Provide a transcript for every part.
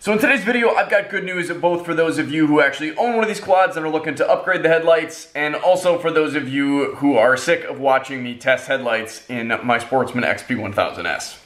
So in today's video, I've got good news both for those of you who actually own one of these quads and are looking to upgrade the headlights, and also for those of you who are sick of watching me test headlights in my Sportsman XP1000 S.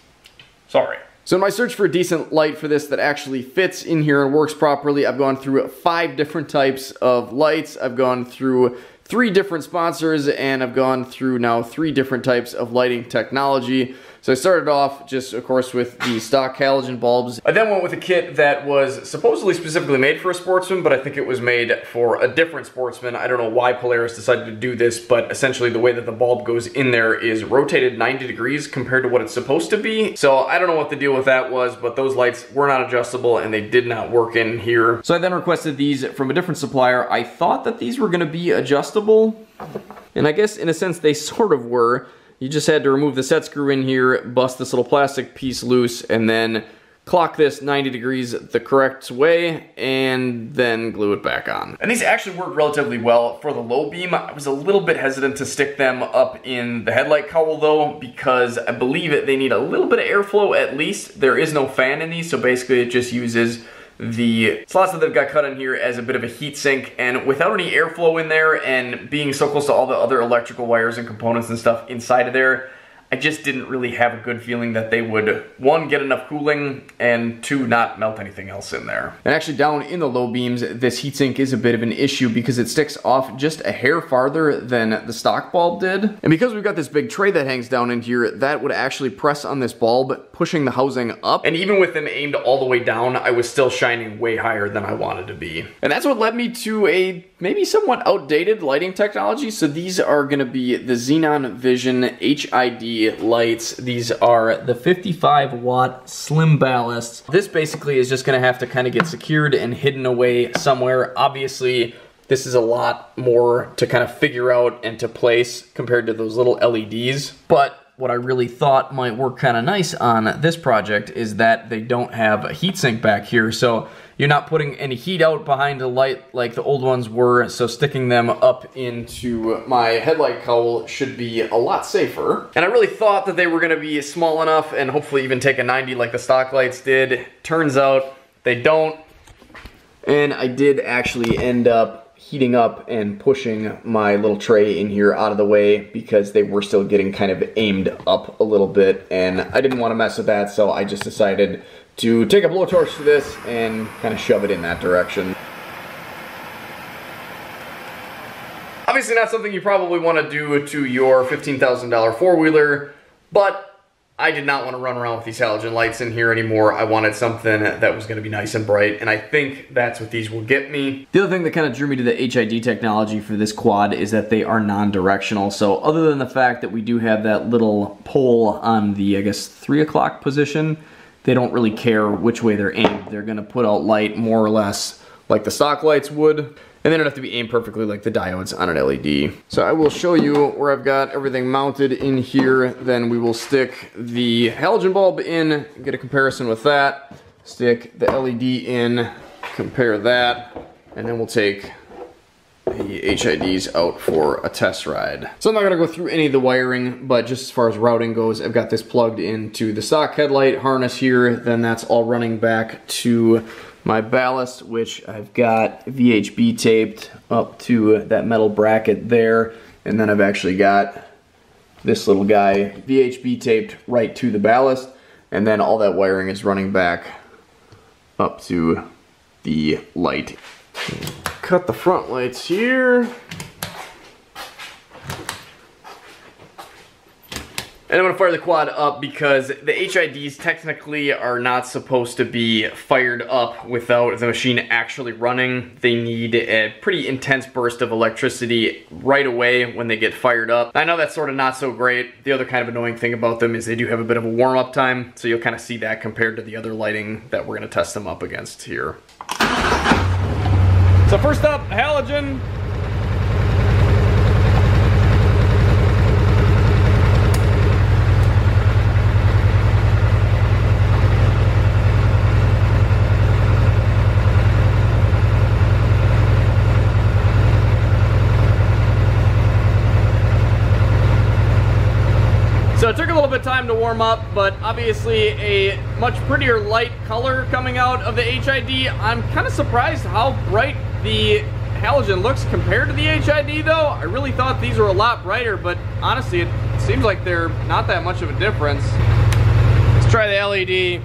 Sorry. So in my search for a decent light for this that actually fits in here and works properly, I've gone through 5 different types of lights. I've gone through 3 different sponsors, and I've gone through now 3 different types of lighting technology. So I started off just, of course, with the stock halogen bulbs. I then went with a kit that was supposedly specifically made for a Sportsman, but I think it was made for a different Sportsman. I don't know why Polaris decided to do this, but essentially the way that the bulb goes in there is rotated 90 degrees compared to what it's supposed to be. So I don't know what the deal with that was, but those lights were not adjustable and they did not work in here. So I then requested these from a different supplier. I thought that these were gonna be adjustable, and I guess in a sense they sort of were. You just had to remove the set screw in here, bust this little plastic piece loose, and then clock this 90 degrees the correct way, and then glue it back on. And these actually work relatively well for the low beam. I was a little bit hesitant to stick them up in the headlight cowl though, because I believe they need a little bit of airflow at least. There is no fan in these, so basically it just uses the slots that they've got cut in here as a bit of a heat sink, and without any airflow in there and being so close to all the other electrical wires and components and stuff inside of there, I just didn't really have a good feeling that they would, 1, get enough cooling, and 2, not melt anything else in there. And actually down in the low beams, this heatsink is a bit of an issue because it sticks off just a hair farther than the stock bulb did. And because we've got this big tray that hangs down in here, that would actually press on this bulb, pushing the housing up. And even with them aimed all the way down, I was still shining way higher than I wanted to be. And that's what led me to a maybe somewhat outdated lighting technology. So these are gonna be the Xenon Vision HID lights. These are the 55 watt slim ballasts. This basically is just gonna have to kind of get secured and hidden away somewhere. Obviously, this is a lot more to kind of figure out and to place compared to those little LEDs. But what I really thought might work kind of nice on this project is that they don't have a heatsink back here. So you're not putting any heat out behind the light like the old ones were, so sticking them up into my headlight cowl should be a lot safer. And I really thought that they were gonna be small enough and hopefully even take a 90 like the stock lights did. Turns out they don't. And I did actually end up heating up and pushing my little tray in here out of the way because they were still getting kind of aimed up a little bit, and I didn't want to mess with that, so I just decided to take a blowtorch for this and kind of shove it in that direction. Obviously not something you probably want to do to your $15,000 four-wheeler, but I did not want to run around with these halogen lights in here anymore. I wanted something that was going to be nice and bright, and I think that's what these will get me. The other thing that kind of drew me to the HID technology for this quad is that they are non-directional. So other than the fact that we do have that little pole on the, I guess, 3 o'clock position, they don't really care which way they're aimed. They're going to put out light more or less like the stock lights would. And they don't have to be aimed perfectly like the diodes on an LED. So I will show you where I've got everything mounted in here. Then we will stick the halogen bulb in, get a comparison with that. Stick the LED in, compare that. And then we'll take the HIDs out for a test ride. So I'm not gonna go through any of the wiring, but just as far as routing goes, I've got this plugged into the stock headlight harness here. Then that's all running back to my ballast, which I've got VHB taped up to that metal bracket there, and then I've actually got this little guy VHB taped right to the ballast, and then all that wiring is running back up to the light. Cut the front lights here. And I'm going to fire the quad up because the HIDs technically are not supposed to be fired up without the machine actually running. They need a pretty intense burst of electricity right away when they get fired up. I know that's sort of not so great. The other kind of annoying thing about them is they do have a bit of a warm-up time, so you'll kind of see that compared to the other lighting that we're going to test them up against here. So first up, halogen. So it took a little bit of time to warm up, but obviously a much prettier light color coming out of the HID. I'm kind of surprised how bright the halogen looks compared to the HID though. I really thought these were a lot brighter, but honestly it seems like they're not that much of a difference. Let's try the LED.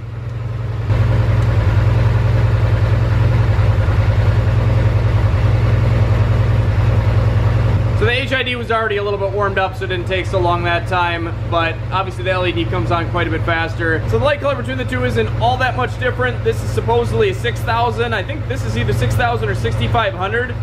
So the HID was already a little bit warmed up, so it didn't take so long that time, but obviously the LED comes on quite a bit faster. So the light color between the two isn't all that much different. This is supposedly a 6000. I think this is either 6000 or 6500.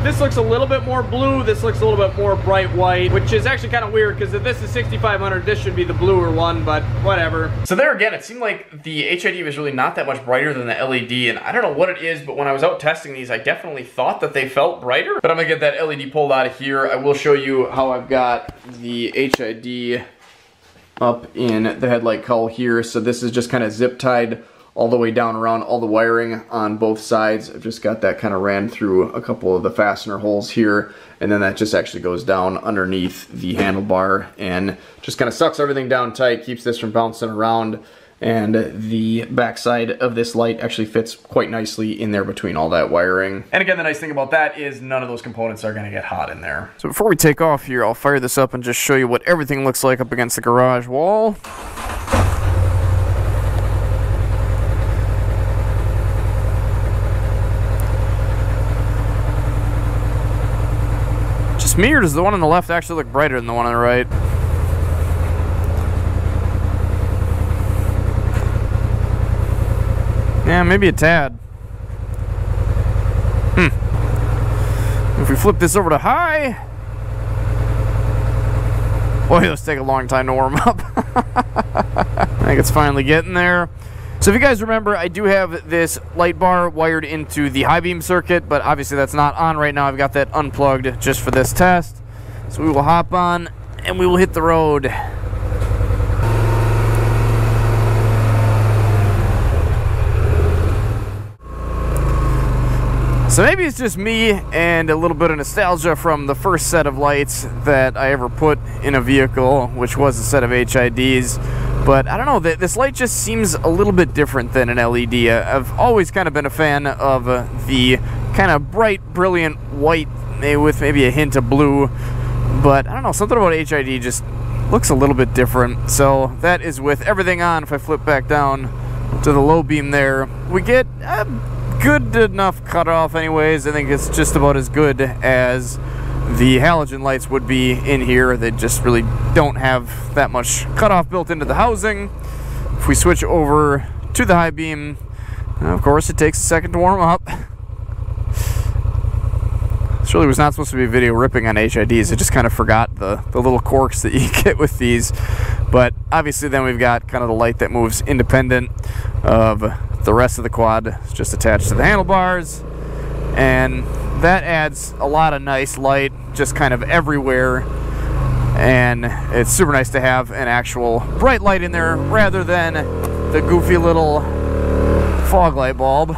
This looks a little bit more blue. This looks a little bit more bright white, which is actually kind of weird because if this is 6500, this should be the bluer one, but whatever. So there again, it seemed like the HID was really not that much brighter than the LED, and I don't know what it is, but when I was out testing these, I definitely thought that they felt brighter. But I'm gonna get that LED pulled out of here. I will show you how I've got the HID up in the headlight cowl here. So this is just kind of zip tied all the way down around all the wiring on both sides. I've just got that kind of ran through a couple of the fastener holes here, and then that just actually goes down underneath the handlebar and just kind of sucks everything down tight, keeps this from bouncing around, and the backside of this light actually fits quite nicely in there between all that wiring. And again, the nice thing about that is none of those components are gonna get hot in there. So before we take off here, I'll fire this up and just show you what everything looks like up against the garage wall. Me, or does the one on the left actually look brighter than the one on the right? Yeah, maybe a tad. If we flip this over to high, boy, those take a long time to warm up. I think it's finally getting there. So if you guys remember, I do have this light bar wired into the high beam circuit, but obviously that's not on right now. I've got that unplugged just for this test. So we will hop on and we will hit the road. So maybe it's just me and a little bit of nostalgia from the first set of lights that I ever put in a vehicle, which was a set of HIDs. But I don't know, this light just seems a little bit different than an LED. I've always kind of been a fan of the kind of bright, brilliant white with maybe a hint of blue. But I don't know, something about HID just looks a little bit different. So that is with everything on. If I flip back down to the low beam there, we get a good enough cutoff anyways. I think it's just about as good as the halogen lights would be in here. They just really don't have that much cutoff built into the housing. If we switch over to the high beam, of course it takes a second to warm up. This really was not supposed to be a video ripping on HIDs. I just kind of forgot the little quirks that you get with these. But obviously then we've got kind of the light that moves independent of the rest of the quad. It's just attached to the handlebars, and that adds a lot of nice light just kind of everywhere, and it's super nice to have an actual bright light in there rather than the goofy little fog light bulb.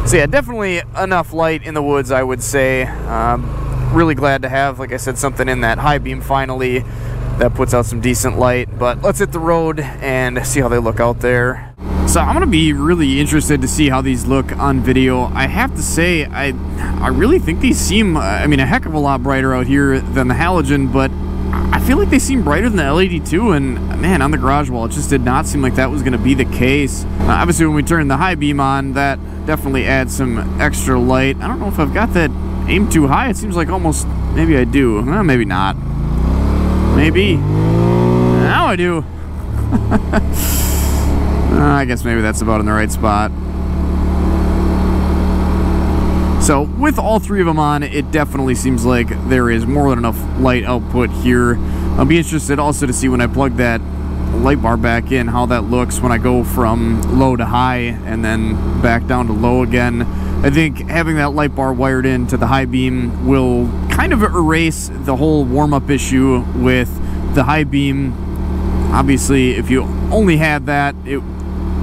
So yeah, definitely enough light in the woods, I would say. Really glad to have, like I said, something in that high beam finally that puts out some decent light. But let's hit the road and see how they look out there. So I'm gonna be really interested to see how these look on video. I have to say, I really think these seem, I mean, a heck of a lot brighter out here than the halogen, but I feel like they seem brighter than the LED too, and man, on the garage wall, it just did not seem like that was gonna be the case. Obviously, when we turn the high beam on, that definitely adds some extra light. I don't know if I've got that aimed too high. It seems like almost, maybe I do. Maybe not. Maybe. Now I do. I guess maybe that's about in the right spot. So with all three of them on, it definitely seems like there is more than enough light output here. I'll be interested also to see when I plug that light bar back in, how that looks when I go from low to high and then back down to low again. I think having that light bar wired into the high beam will kind of erase the whole warm-up issue with the high beam Obviously, if you only had that, it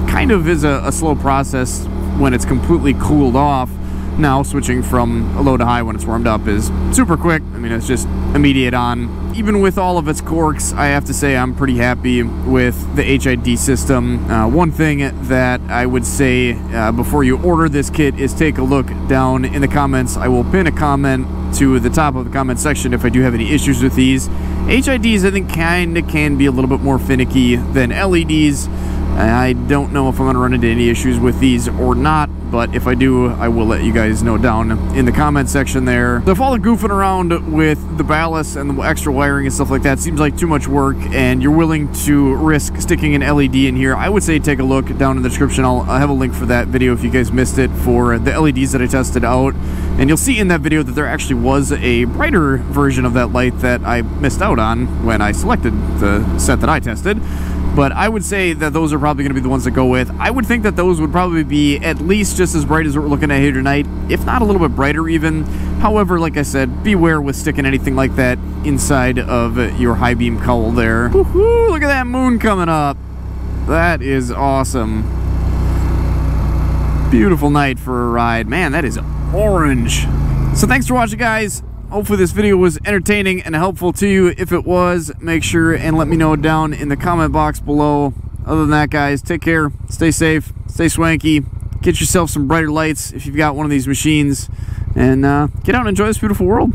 kind of is a slow process when it's completely cooled off. Now, switching from low to high when it's warmed up is super quick. I mean, it's just immediate on. Even with all of its quirks, I have to say I'm pretty happy with the HID system. One thing that I would say before you order this kit is take a look down in the comments. I will pin a comment to the top of the comment section if I do have any issues with these. HIDs, I think, kinda can be a little bit more finicky than LEDs. I don't know if I'm going to run into any issues with these or not, but if I do, I will let you guys know down in the comment section there. So if all the goofing around with the ballast and the extra wiring and stuff like that seems like too much work and you're willing to risk sticking an LED in here, I would say take a look down in the description. I'll have a link for that video if you guys missed it for the LEDs that I tested out. And you'll see in that video that there actually was a brighter version of that light that I missed out on when I selected the set that I tested. But I would say that those are probably going to be the ones to go with. I would think that those would probably be at least just as bright as what we're looking at here tonight, if not a little bit brighter even. However, like I said, beware with sticking anything like that inside of your high beam cowl there. Woohoo! Look at that moon coming up. That is awesome. Beautiful night for a ride. Man, that is orange. So thanks for watching, guys. Hopefully this video was entertaining and helpful to you. If it was, make sure and let me know down in the comment box below. Other than that, guys, take care, stay safe, stay swanky, get yourself some brighter lights if you've got one of these machines, and get out and enjoy this beautiful world.